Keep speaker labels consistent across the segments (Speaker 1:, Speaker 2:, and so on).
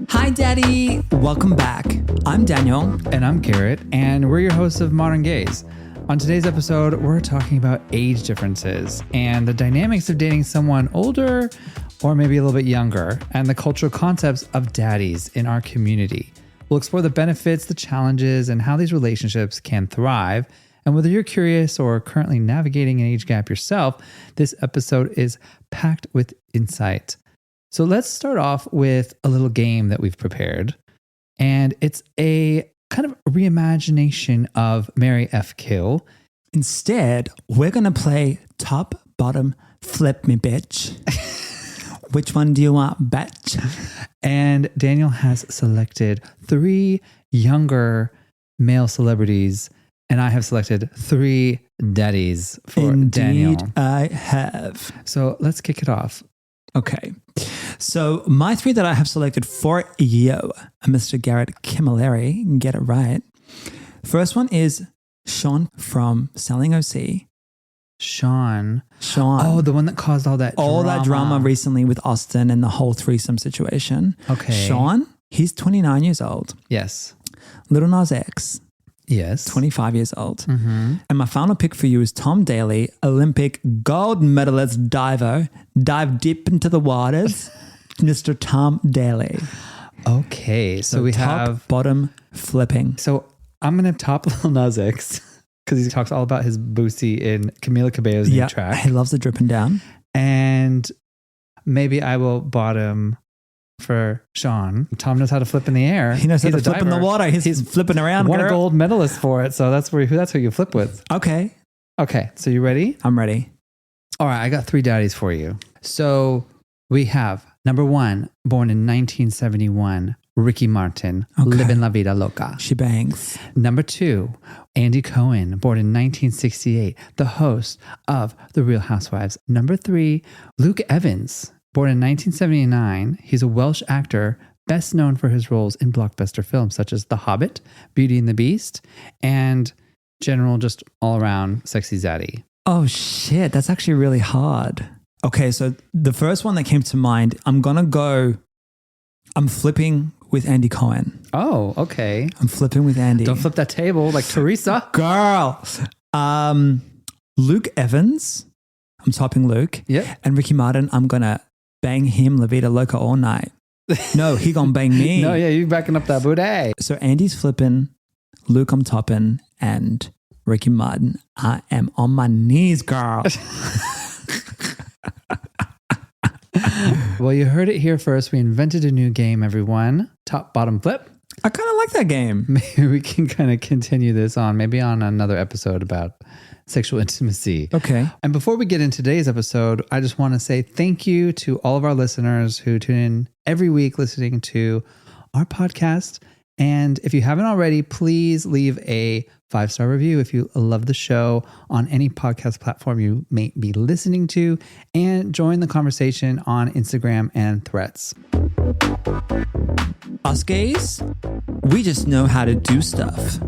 Speaker 1: Hi, Daddy. Welcome back. I'm Daniel.
Speaker 2: And I'm Garet, and we're your hosts of Modern Gays. On today's episode, we're talking about age differences and the dynamics of dating someone older or maybe a little bit younger, and the cultural concepts of daddies in our community. We'll explore the benefits, the challenges, and how these relationships can thrive. And whether you're curious or currently navigating an age gap yourself, this episode is packed with insight. So let's start off with a little game that we've prepared. And it's a kind of reimagination of Marry F Kill.
Speaker 1: Instead, we're going to play top, bottom, flip me, bitch. Which one do you want, bitch?
Speaker 2: And Daniel has selected 3 younger male celebrities, and I have selected 3 daddies for Daniel.
Speaker 1: Indeed, I have.
Speaker 2: So let's kick it off.
Speaker 1: Okay. So my 3 that I have selected for you, Mr. Garet Camilleri, get it right. First one is Sean from Selling OC.
Speaker 2: Sean.
Speaker 1: Oh,
Speaker 2: the one that caused all that
Speaker 1: drama recently with Austin and the whole threesome situation.
Speaker 2: Okay.
Speaker 1: Sean, he's 29 years old.
Speaker 2: Yes.
Speaker 1: Little Nas X.
Speaker 2: Yes.
Speaker 1: 25 years old.
Speaker 2: Mm-hmm.
Speaker 1: And my final pick for you is Tom Daley, Olympic gold medalist diver, dive deep into the waters, Mr. Tom Daley.
Speaker 2: Okay. So we
Speaker 1: top,
Speaker 2: have
Speaker 1: bottom flipping.
Speaker 2: So I'm going to top Lil Nas X because he talks all about his boosie in Camila Cabello's new track.
Speaker 1: He loves the dripping down.
Speaker 2: And maybe I will bottom for Sean. Tom knows how to flip in the air.
Speaker 1: He knows how to flip in the water. He's flipping around.
Speaker 2: Won a gold medalist for it. So that's who you flip with.
Speaker 1: Okay.
Speaker 2: So you ready?
Speaker 1: I'm ready.
Speaker 2: All right. I got 3 daddies for you. So we have number 1, born in 1971, Ricky Martin, living la vida loca.
Speaker 1: She bangs.
Speaker 2: Number 2, Andy Cohen, born in 1968, the host of The Real Housewives. Number 3, Luke Evans, born in 1979. He's a Welsh actor, best known for his roles in blockbuster films such as The Hobbit, Beauty and the Beast, and general just all-around sexy zaddy.
Speaker 1: Oh, shit. That's actually really hard. Okay, so the first one that came to mind, I'm flipping with Andy Cohen.
Speaker 2: Oh, okay.
Speaker 1: I'm flipping with Andy.
Speaker 2: Don't flip that table like Teresa.
Speaker 1: Girl. Luke Evans. I'm topping Luke.
Speaker 2: Yep.
Speaker 1: And Ricky Martin, I'm going to bang him La Vida Loca all night. No, he gonna bang me.
Speaker 2: No, yeah, you backing up that booty.
Speaker 1: So Andy's flipping, Luke I'm topping, and Ricky Martin, I am on my knees, girl.
Speaker 2: Well, you heard it here first. We invented a new game, everyone. Top, bottom, flip.
Speaker 1: I kind of like that game.
Speaker 2: Maybe we can kind of continue this on another episode about sexual intimacy.
Speaker 1: Okay.
Speaker 2: And before we get into today's episode, I just want to say thank you to all of our listeners who tune in every week listening to our podcast. And if you haven't already, please leave a 5-star review if you love the show on any podcast platform you may be listening to, and join the conversation on Instagram and Threads.
Speaker 1: Us gays, we just know how to do stuff.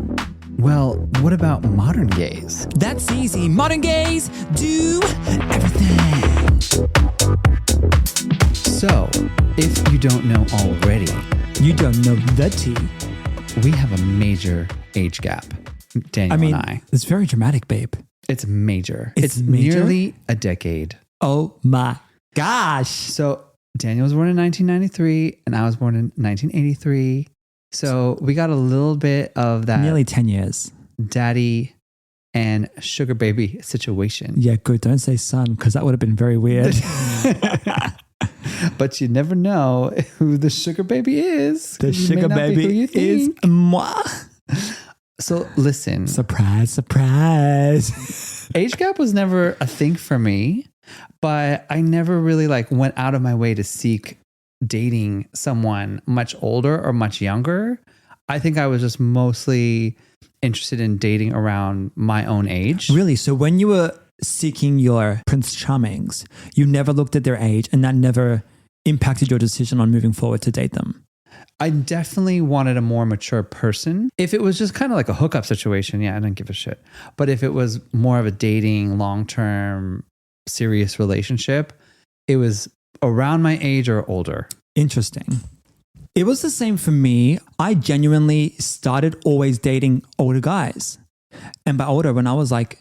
Speaker 2: Well, what about modern gays?
Speaker 1: That's easy. Modern gays do everything.
Speaker 2: So, if you don't know already,
Speaker 1: you don't know the tea.
Speaker 2: We have a major age gap, Daniel and I.
Speaker 1: It's very dramatic, babe.
Speaker 2: It's major.
Speaker 1: It's major?
Speaker 2: Nearly a decade.
Speaker 1: Oh my gosh.
Speaker 2: So Daniel was born in 1993 and I was born in 1983. So we got a little bit of that.
Speaker 1: Nearly 10 years.
Speaker 2: Daddy and sugar baby situation.
Speaker 1: Yeah, good. Don't say son, because that would have been very weird.
Speaker 2: But you never know who the sugar baby is.
Speaker 1: The sugar baby is moi.
Speaker 2: So listen.
Speaker 1: Surprise, surprise.
Speaker 2: Age gap was never a thing for me, but I never really went out of my way to seek dating someone much older or much younger. I think I was just mostly interested in dating around my own age.
Speaker 1: Really? So when you were seeking your Prince Charmings, you never looked at their age, and that never impacted your decision on moving forward to date them?
Speaker 2: I definitely wanted a more mature person. If it was just kind of like a hookup situation, yeah, I didn't give a shit. But if it was more of a dating, long-term, serious relationship, it was around my age or older.
Speaker 1: Interesting. It was the same for me. I genuinely started always dating older guys. And by older, when I was like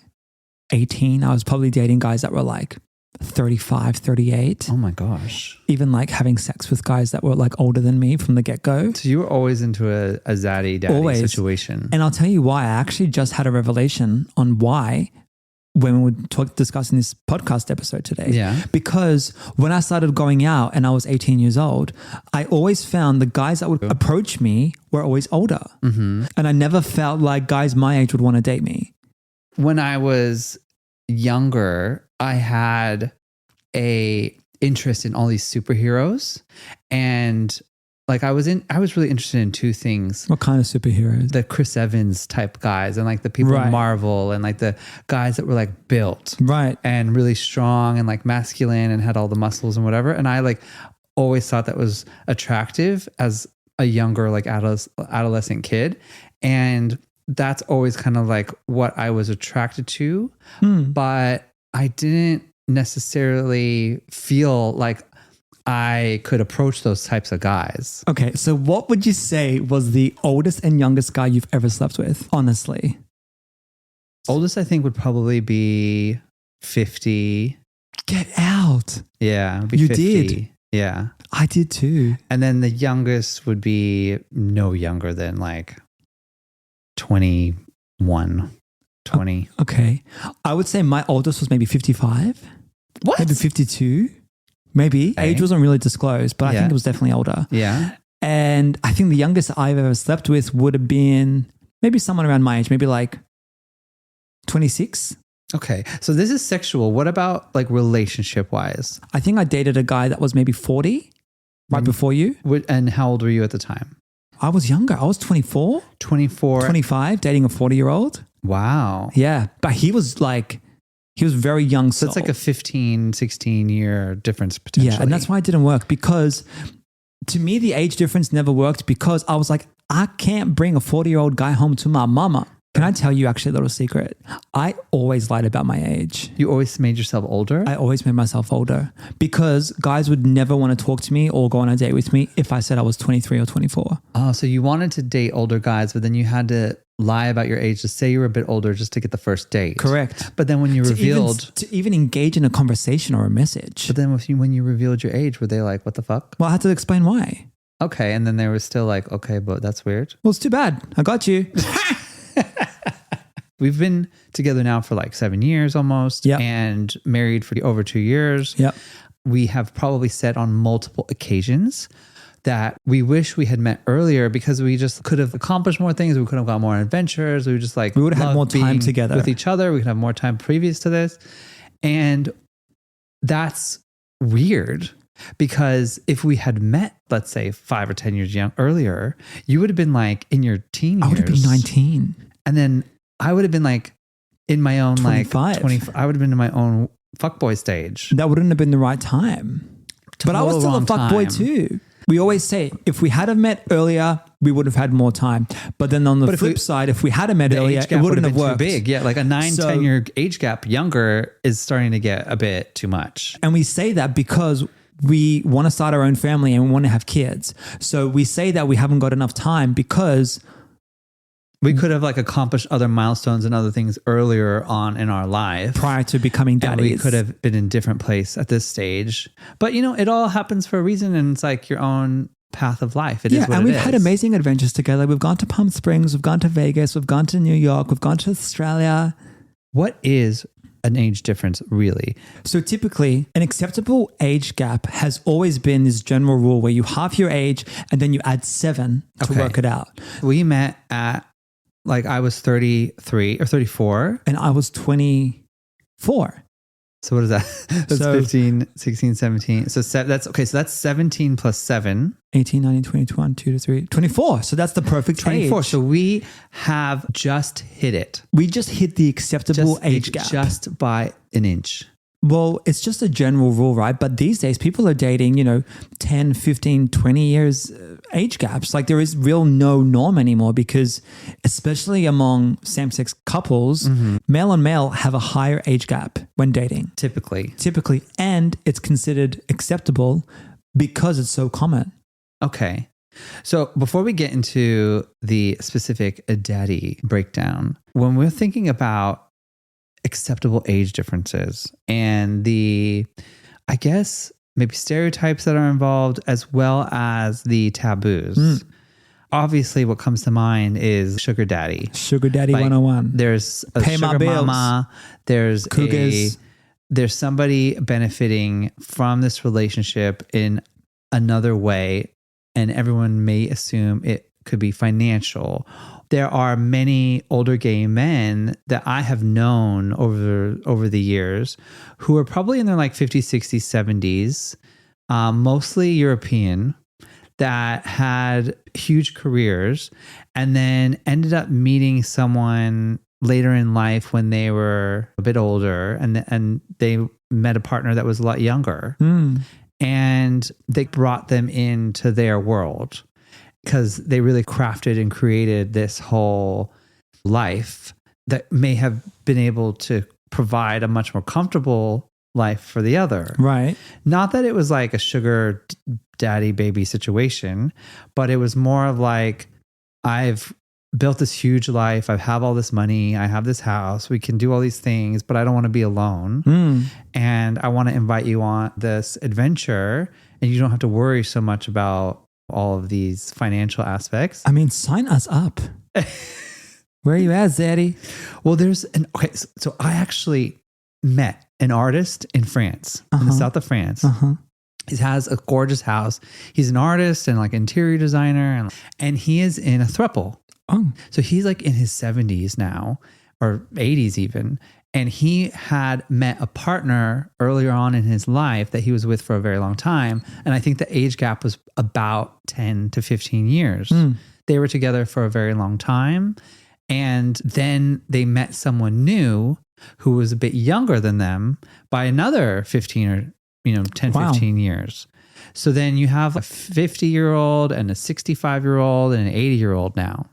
Speaker 1: 18, I was probably dating guys that were like 35, 38.
Speaker 2: Oh my gosh.
Speaker 1: Even like having sex with guys that were like older than me from the get-go.
Speaker 2: So you were always into a zaddy daddy situation.
Speaker 1: And I'll tell you why. I actually just had a revelation on why when we were discussing this podcast episode today.
Speaker 2: Yeah.
Speaker 1: Because when I started going out and I was 18 years old, I always found the guys that would approach me were always older.
Speaker 2: Mm-hmm.
Speaker 1: And I never felt like guys my age would want to date me.
Speaker 2: When I was younger, I had a interest in all these superheroes, and like I was really interested in two things.
Speaker 1: What kind of superheroes?
Speaker 2: The Chris Evans type guys, and like the people in Marvel, and like the guys that were like built and really strong and like masculine and had all the muscles and whatever. And I like always thought that was attractive as a younger like adolescent kid, and that's always kind of like what I was attracted to. But I didn't necessarily feel like I could approach those types of guys.
Speaker 1: Okay, so what would you say was the oldest and youngest guy you've ever slept with, honestly?
Speaker 2: Oldest, I think, would probably be 50.
Speaker 1: Get out.
Speaker 2: Yeah. It would be
Speaker 1: you
Speaker 2: 50.
Speaker 1: Did?
Speaker 2: Yeah.
Speaker 1: I did too.
Speaker 2: And then the youngest would be no younger than like 21, 20.
Speaker 1: Okay. I would say my oldest was maybe 55.
Speaker 2: What?
Speaker 1: Maybe 52. Maybe.
Speaker 2: Okay.
Speaker 1: Age wasn't really disclosed, but I think it was definitely older.
Speaker 2: Yeah.
Speaker 1: And I think the youngest I've ever slept with would have been maybe someone around my age, maybe like 26.
Speaker 2: Okay. So this is sexual. What about like relationship wise?
Speaker 1: I think I dated a guy that was maybe 40 right before you.
Speaker 2: And how old were you at the time?
Speaker 1: I was younger. I was 24.
Speaker 2: 24.
Speaker 1: 25, dating a 40-year-old.
Speaker 2: Wow.
Speaker 1: Yeah. But he was very young.
Speaker 2: So it's like a 15, 16 year difference potentially.
Speaker 1: Yeah. And that's why it didn't work, because to me, the age difference never worked, because I was like, I can't bring a 40-year-old guy home to my mama. Can I tell you actually a little secret? I always lied about my age.
Speaker 2: You always made yourself older?
Speaker 1: I always made myself older, because guys would never want to talk to me or go on a date with me if I said I was 23 or 24.
Speaker 2: Oh, so you wanted to date older guys, but then you had to lie about your age to say you were a bit older just to get the first date.
Speaker 1: Correct.
Speaker 2: But then when you revealed...
Speaker 1: To even engage in a conversation or a message.
Speaker 2: But then when you revealed your age, were they like, what the fuck?
Speaker 1: Well, I had to explain why.
Speaker 2: Okay. And then they were still like, okay, but that's weird.
Speaker 1: Well, it's too bad. I got you.
Speaker 2: We've been together now for like 7 years almost, and married for over 2 years.
Speaker 1: Yep.
Speaker 2: We have probably said on multiple occasions that we wish we had met earlier, because we just could have accomplished more things. We could have gone more on adventures. We just like,
Speaker 1: we would have had more time together
Speaker 2: with each other. We could have more time previous to this. And that's weird, because if we had met, let's say 5 or 10 years earlier, you would have been like in your teen years.
Speaker 1: I would have been 19.
Speaker 2: And then I would have been like in my own
Speaker 1: 25.
Speaker 2: like 20. I would have been in my own fuckboy stage.
Speaker 1: That wouldn't have been the right time. But I was still a fuckboy too. We always say if we had have met earlier, we would have had more time. But then on the flip side, if we had have met earlier, it wouldn't have worked.
Speaker 2: Too big. Yeah, like a 10 year age gap younger is starting to get a bit too much.
Speaker 1: And we say that because we want to start our own family and we want to have kids. So we say that we haven't got enough time because
Speaker 2: we could have like accomplished other milestones and other things earlier on in our life
Speaker 1: prior to becoming daddies.
Speaker 2: We could have been in a different place at this stage. But it all happens for a reason, and it's like your own path of life. It is what it is.
Speaker 1: And we've had amazing adventures together. We've gone to Palm Springs, we've gone to Vegas, we've gone to New York, we've gone to Australia.
Speaker 2: What is an age difference really?
Speaker 1: So typically an acceptable age gap has always been this general rule where you half your age and then you add 7 to work it out.
Speaker 2: We met at like I was 33 or 34.
Speaker 1: And I was 24.
Speaker 2: So what is that? That's 15, 16, 17. So that's okay. So that's 17 plus 7.
Speaker 1: 18, 19, 20, 21, 2 to 3, 24. So that's the perfect
Speaker 2: 24.
Speaker 1: age.
Speaker 2: So we have just hit it.
Speaker 1: We just hit the acceptable age gap.
Speaker 2: Just by an inch.
Speaker 1: Well, it's just a general rule, right? But these days people are dating, 10, 15, 20 years age gaps. Like there is real no norm anymore, because especially among same-sex couples, male and male have a higher age gap when dating.
Speaker 2: Typically.
Speaker 1: And it's considered acceptable because it's so common.
Speaker 2: Okay. So before we get into the specific daddy breakdown, when we're thinking about acceptable age differences and the, I guess, maybe stereotypes that are involved as well as the taboos, obviously what comes to mind is sugar daddy.
Speaker 1: Sugar daddy
Speaker 2: Like,
Speaker 1: 101.
Speaker 2: There's a
Speaker 1: Pay my
Speaker 2: sugar
Speaker 1: bills.
Speaker 2: mama. There's
Speaker 1: Cougars.
Speaker 2: there's somebody benefiting from this relationship in another way, and everyone may assume it could be financial. There are many older gay men that I have known over the years who are probably in their like 50s, 60s, 70s, mostly European, that had huge careers and then ended up meeting someone later in life when they were a bit older, and they met a partner that was a lot younger. And they brought them into their world because they really crafted and created this whole life that may have been able to provide a much more comfortable life for the other.
Speaker 1: Right.
Speaker 2: Not that it was like a sugar daddy baby situation, but it was more of like, I've built this huge life. I have all this money. I have this house. We can do all these things, but I don't want to be alone. And I want to invite you on this adventure, and you don't have to worry so much about all of these financial aspects.
Speaker 1: I mean, sign us up. Where are you at, Zaddy?
Speaker 2: Well, so I actually met an artist in France, in the south of France. He has a gorgeous house. He's an artist and like interior designer, and he is in a throuple. So he's like in his 70s now, or 80s even. And he had met a partner earlier on in his life that he was with for a very long time. And I think the age gap was about 10 to 15 years. They were together for a very long time. And then they met someone new who was a bit younger than them by another 15 or 10, 15 years. So then you have a 50-year-old and a 65-year-old and an 80-year-old now.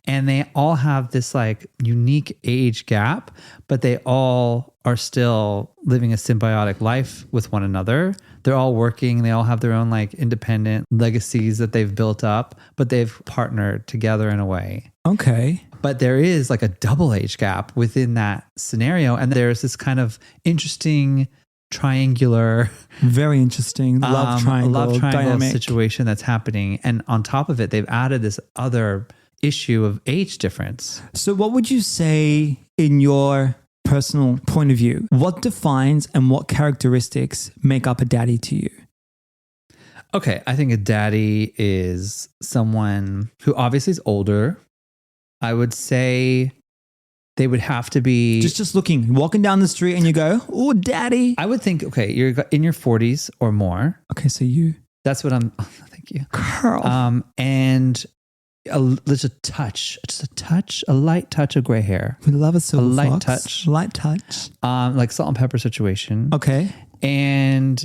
Speaker 2: And they all have this like unique age gap, but they all are still living a symbiotic life with one another. They're all working. They all have their own like independent legacies that they've built up, but they've partnered together in a way.
Speaker 1: Okay.
Speaker 2: But there is like a double age gap within that scenario. And there's this kind of interesting triangular,
Speaker 1: very interesting love triangle dynamic
Speaker 2: situation that's happening. And on top of it, they've added this other issue of age difference.
Speaker 1: So what would you say, in your personal point of view, what defines and what characteristics make up a daddy to you?
Speaker 2: Okay, I think a daddy is someone who obviously is older. I would say they would have to be
Speaker 1: just walking down the street and you go, "Oh, daddy."
Speaker 2: I would think, okay, you're in your 40s or more.
Speaker 1: Okay, so you.
Speaker 2: That's what I'm. Thank you,
Speaker 1: Carl.
Speaker 2: And there's a light touch of gray hair.
Speaker 1: We love a silver
Speaker 2: light
Speaker 1: fox. Light touch.
Speaker 2: Like salt and pepper situation.
Speaker 1: Okay.
Speaker 2: And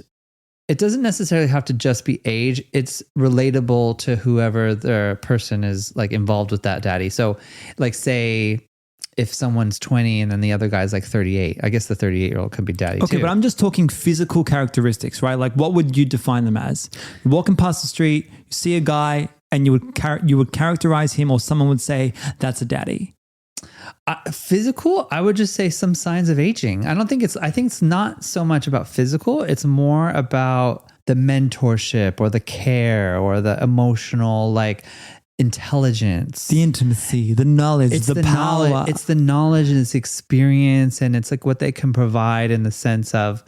Speaker 2: it doesn't necessarily have to just be age. It's relatable to whoever the person is like involved with that daddy. So like say if someone's 20 and then the other guy's like 38, I guess the 38-year-old could be daddy too.
Speaker 1: Okay, but I'm just talking physical characteristics, right? Like what would you define them as? You're walking past the street, you see a guy, and you would characterize him, or someone would say that's a daddy.
Speaker 2: Physical, I would just say some signs of aging. I think it's not so much about physical. It's more about the mentorship or the care or the emotional like intelligence,
Speaker 1: the intimacy, the knowledge, the power.
Speaker 2: It's the knowledge and it's experience, and it's like what they can provide in the sense of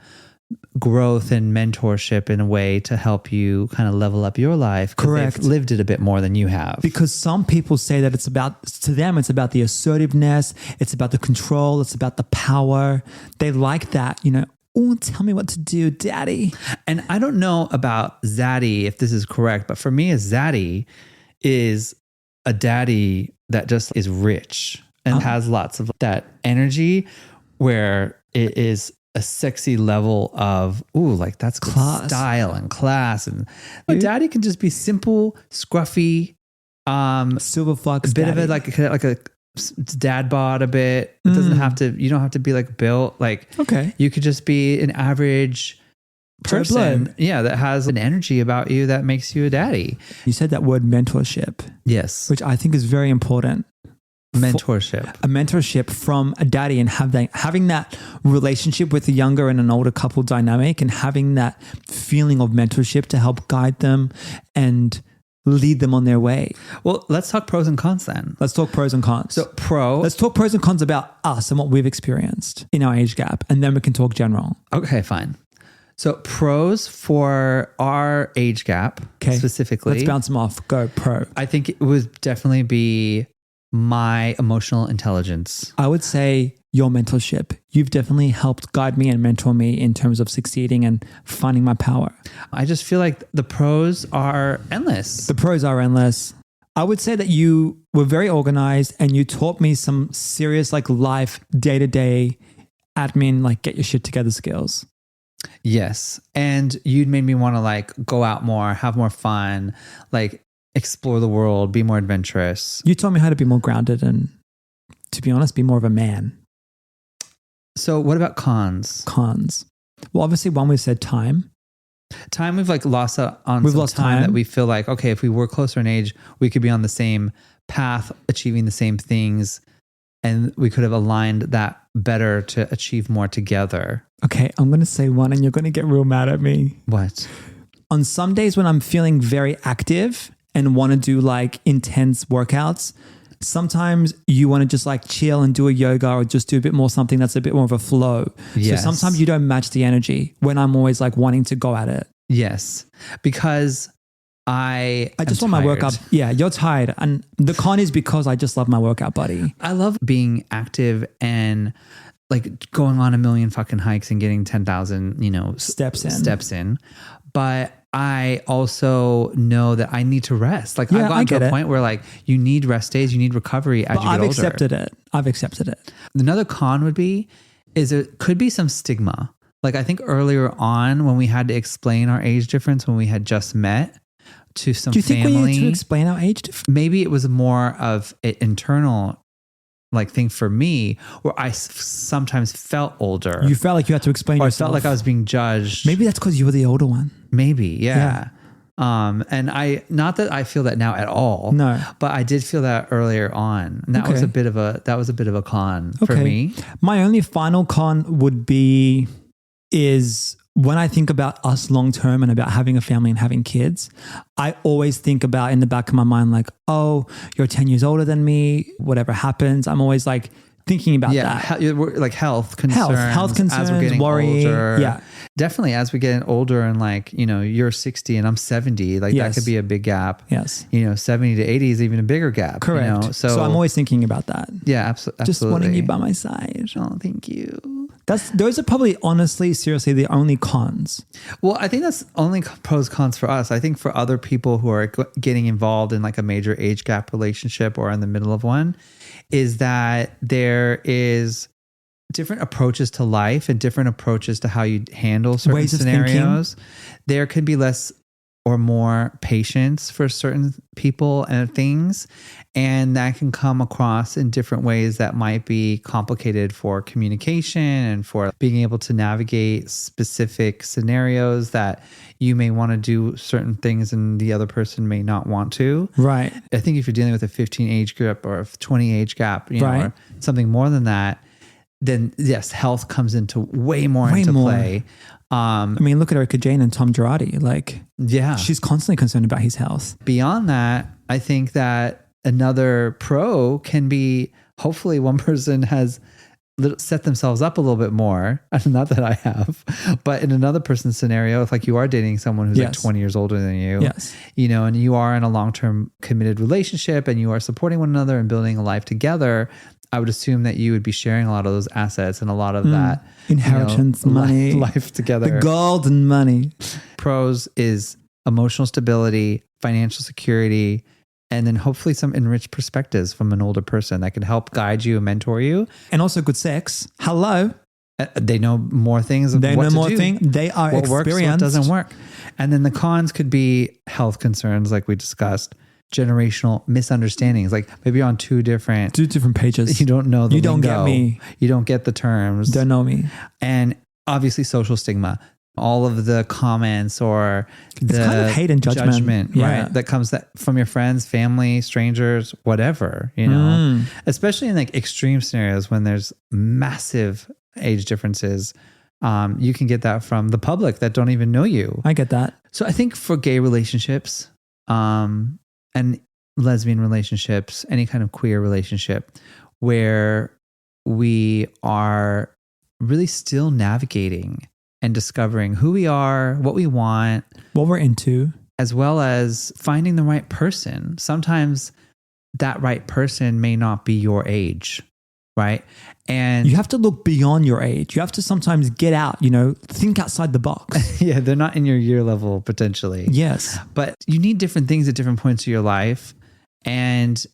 Speaker 2: growth and mentorship in a way to help you kind of level up your life.
Speaker 1: Correct.
Speaker 2: They've lived it a bit more than you have.
Speaker 1: Because some people say that it's about the assertiveness, it's about the control, it's about the power. They like that, oh, tell me what to do, daddy.
Speaker 2: And I don't know about zaddy, if this is correct, but for me, a zaddy is a daddy that just is rich and has lots of that energy where it is a sexy level of, like that's class, style and class. And daddy can just be simple, scruffy,
Speaker 1: silver fox,
Speaker 2: a bit
Speaker 1: daddy.
Speaker 2: of it like a dad bod a bit. It doesn't have to, you don't have to be like built. Like,
Speaker 1: okay,
Speaker 2: you could just be an average person, that has an energy about you that makes you a daddy.
Speaker 1: You said that word mentorship.
Speaker 2: Yes.
Speaker 1: Which I think is very important.
Speaker 2: Mentorship.
Speaker 1: A mentorship from a daddy, and having that relationship with a younger and an older couple dynamic, and having that feeling of mentorship to help guide them and lead them on their way.
Speaker 2: Well, let's talk pros and cons then.
Speaker 1: Let's talk pros and cons.
Speaker 2: So
Speaker 1: let's talk pros and cons about us and what we've experienced in our age gap, and then we can talk general.
Speaker 2: Okay, fine. So pros for our age gap specifically.
Speaker 1: Let's bounce them off. Go pro.
Speaker 2: I think it would definitely be my emotional intelligence.
Speaker 1: I would say your mentorship. You've definitely helped guide me and mentor me in terms of succeeding and finding my power.
Speaker 2: I just feel like the pros are endless.
Speaker 1: The pros are endless. I would say that you were very organized and you taught me some serious like life, day-to-day admin, like get your shit together skills.
Speaker 2: Yes. And you'd made me want to like go out more, have more fun, like explore the world, be more adventurous.
Speaker 1: You taught me how to be more grounded and, to be honest, be more of a man.
Speaker 2: So what about cons?
Speaker 1: Cons. Well, obviously one we've said time.
Speaker 2: Time we've like lost out on. We've lost time that we feel like, okay, if we were closer in age, we could be on the same path, achieving the same things, and we could have aligned that better to achieve more together.
Speaker 1: Okay, I'm going to say one and you're going to get real mad at me.
Speaker 2: What?
Speaker 1: On some days when I'm feeling very active and want to do like intense workouts, sometimes you want to just like chill and do a yoga or just do a bit more something that's a bit more of a flow.
Speaker 2: Yes.
Speaker 1: So sometimes you don't match the energy when I'm always like wanting to go at it.
Speaker 2: Yes. Because I
Speaker 1: just want my workout. Yeah, you're tired. And the con is because I just love my workout buddy.
Speaker 2: I love being active and like going on a million fucking hikes and getting 10,000, steps in. But I also know that I need to rest. Like I've gotten to a point where like you need rest days, you need recovery as you get older.
Speaker 1: I've accepted it.
Speaker 2: Another con would be, it could be some stigma. Like I think earlier on when we had to explain our age difference when we had just met to some family.
Speaker 1: Do you think we need to explain our age difference?
Speaker 2: Maybe it was more of an internal like thing for me where I sometimes felt older.
Speaker 1: You felt like you had to explain yourself.
Speaker 2: Or I felt like I was being judged.
Speaker 1: Maybe that's because you were the older one.
Speaker 2: Maybe, yeah. And not that I feel that now at all.
Speaker 1: No.
Speaker 2: But I did feel that earlier on. And that was a bit of a con for me.
Speaker 1: My only final con would be is when I think about us long term and about having a family and having kids, I always think about in the back of my mind, like, oh, you're 10 years older than me, whatever happens. I'm always like thinking about that.
Speaker 2: Like health concerns.
Speaker 1: Health concerns,
Speaker 2: as we're getting
Speaker 1: worrying.
Speaker 2: older.
Speaker 1: Yeah.
Speaker 2: Definitely as we get older and like, you're 60 and I'm 70, like that could be a big gap.
Speaker 1: Yes.
Speaker 2: 70 to 80 is even a bigger gap.
Speaker 1: Correct. So I'm always thinking about that.
Speaker 2: Yeah, absolutely.
Speaker 1: Just wanting you by my side.
Speaker 2: Oh, thank you.
Speaker 1: Those are probably honestly, seriously, the only cons.
Speaker 2: Well, I think that's only pros cons for us. I think for other people who are getting involved in like a major age gap relationship or in the middle of one, is that there is different approaches to life and different approaches to how you handle certain scenarios. There could be less or more patience for certain people and things. And that can come across in different ways that might be complicated for communication and for being able to navigate specific scenarios that you may want to do certain things and the other person may not want to.
Speaker 1: Right.
Speaker 2: I think if you're dealing with a 15 age gap or a 20 age gap, or something more than that, then yes, health comes into way more play. I
Speaker 1: mean, look at Erica Jane and Tom Girardi. Like, she's constantly concerned about his health.
Speaker 2: Beyond that, I think that another pro can be hopefully one person has set themselves up a little bit more. Not that I have, but in another person's scenario, if like you are dating someone who's like 20 years older than you, and you are in a long-term committed relationship and you are supporting one another and building a life together, I would assume that you would be sharing a lot of those assets and a lot of that
Speaker 1: inheritance, money,
Speaker 2: life together,
Speaker 1: the golden money.
Speaker 2: Pros is emotional stability, financial security, and then hopefully some enriched perspectives from an older person that can help guide you and mentor you.
Speaker 1: And also good sex. Hello.
Speaker 2: They know more things.
Speaker 1: They know more things. They are
Speaker 2: what
Speaker 1: experienced.
Speaker 2: Works, what doesn't work. And then the cons could be health concerns like we discussed. Generational misunderstandings, like maybe you're on two different
Speaker 1: pages.
Speaker 2: You don't know the
Speaker 1: lingo.
Speaker 2: Don't get me. You don't get the terms.
Speaker 1: Don't know me.
Speaker 2: And obviously social stigma. all of the comments or the
Speaker 1: kind of hate and judgment. Yeah.
Speaker 2: right? That comes from your friends, family, strangers, whatever, you know, especially in like extreme scenarios when there's massive age differences. You can get that from the public that don't even know you.
Speaker 1: I get that.
Speaker 2: So I think for gay relationships, and lesbian relationships, any kind of queer relationship where we are really still navigating and discovering who we are, what we want,
Speaker 1: what we're into,
Speaker 2: as well as finding the right person. Sometimes that right person may not be your age, right? And
Speaker 1: you have to look beyond your age. You have to sometimes get out, think outside the box.
Speaker 2: yeah, they're not in your year level potentially.
Speaker 1: Yes.
Speaker 2: But you need different things at different points of your life. And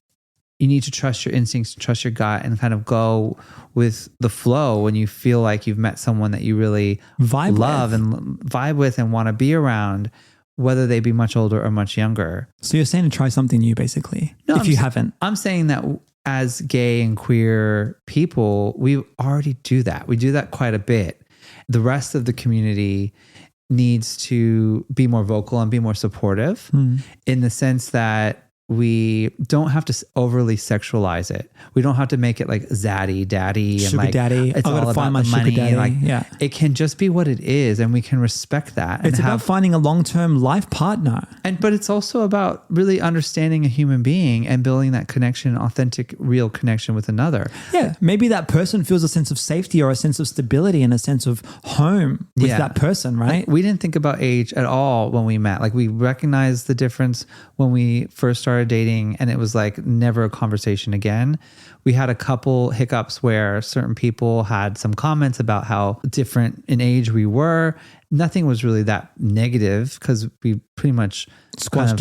Speaker 2: you need to trust your instincts, trust your gut, and kind of go with the flow when you feel like you've met someone that you really love and vibe with and want to be around, whether they be much older or much younger.
Speaker 1: So you're saying to try something new, basically, if you haven't.
Speaker 2: I'm saying that as gay and queer people, we already do that. We do that quite a bit. The rest of the community needs to be more vocal and be more supportive in the sense that we don't have to overly sexualize it. We don't have to make it like zaddy, daddy,
Speaker 1: sugar
Speaker 2: and like
Speaker 1: daddy.
Speaker 2: it's all about my money.
Speaker 1: Daddy.
Speaker 2: Like,
Speaker 1: yeah,
Speaker 2: it can just be what it is, and we can respect that.
Speaker 1: It's about finding a long-term life partner,
Speaker 2: but it's also about really understanding a human being and building that connection, authentic, real connection with another.
Speaker 1: Yeah, maybe that person feels a sense of safety or a sense of stability and a sense of home with that person, right?
Speaker 2: Like, we didn't think about age at all when we met. Like, we recognized the difference when we first started dating, and it was like never a conversation again. We had a couple hiccups where certain people had some comments about how different in age we were. Nothing was really that negative because we pretty much squashed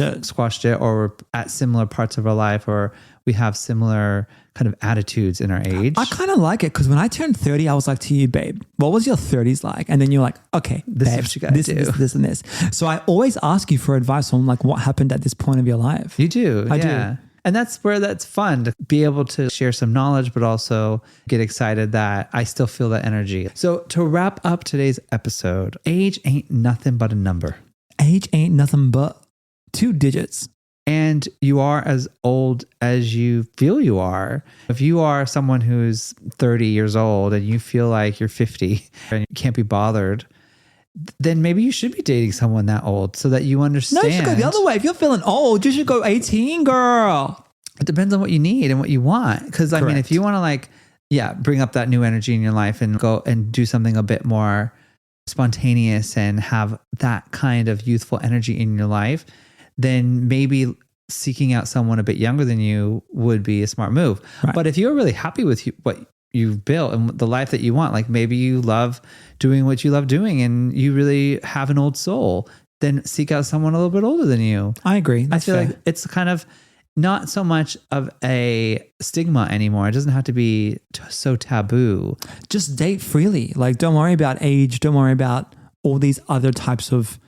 Speaker 2: it, or we're at similar parts of our life, or we have similar kind of attitudes in our age.
Speaker 1: I kind of like it because when I turned 30, I was like to you, babe, what was your 30s like? And then you're like, okay,
Speaker 2: this
Speaker 1: babe,
Speaker 2: is what you gotta do.
Speaker 1: This, and this. So I always ask you for advice on like what happened at this point of your life.
Speaker 2: You do.
Speaker 1: I
Speaker 2: do. And that's where that's fun to be able to share some knowledge, but also get excited that I still feel that energy. So to wrap up today's episode, age ain't nothing but a number.
Speaker 1: Age ain't nothing but 2 digits.
Speaker 2: And you are as old as you feel you are. If you are someone who's 30 years old and you feel like you're 50 and you can't be bothered, then maybe you should be dating someone that old so that you understand.
Speaker 1: No, you should go the other way. If you're feeling old, you should go 18, girl.
Speaker 2: It depends on what you need and what you want. Because I mean, if you want to like, bring up that new energy in your life and go and do something a bit more spontaneous and have that kind of youthful energy in your life, then maybe seeking out someone a bit younger than you would be a smart move. Right. But if you're really happy with what you've built and the life that you want, like maybe you love doing what you love doing and you really have an old soul, then seek out someone a little bit older than you.
Speaker 1: I agree.
Speaker 2: I feel like it's kind of not so much of a stigma anymore. It doesn't have to be so taboo.
Speaker 1: Just date freely. Like, don't worry about age. Don't worry about all these other types of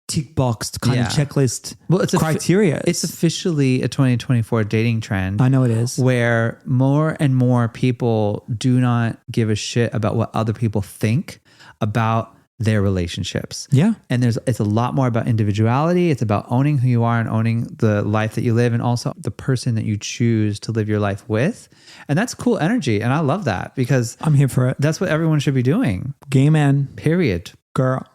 Speaker 1: tick box kind of checklist criteria.
Speaker 2: It's officially a 2024 dating trend.
Speaker 1: I know it is.
Speaker 2: Where more and more people do not give a shit about what other people think about their relationships.
Speaker 1: Yeah.
Speaker 2: And it's a lot more about individuality. It's about owning who you are and owning the life that you live and also the person that you choose to live your life with. And that's cool energy. And I love that because
Speaker 1: I'm here for it.
Speaker 2: That's what everyone should be doing.
Speaker 1: Gay man.
Speaker 2: Period.
Speaker 1: Girl.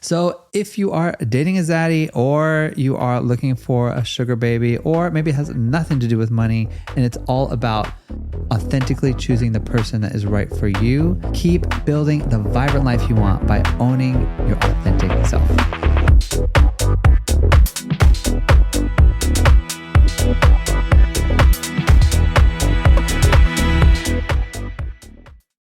Speaker 2: So if you are dating a zaddy or you are looking for a sugar baby, or maybe it has nothing to do with money and it's all about authentically choosing the person that is right for you, keep building the vibrant life you want by owning your authentic self.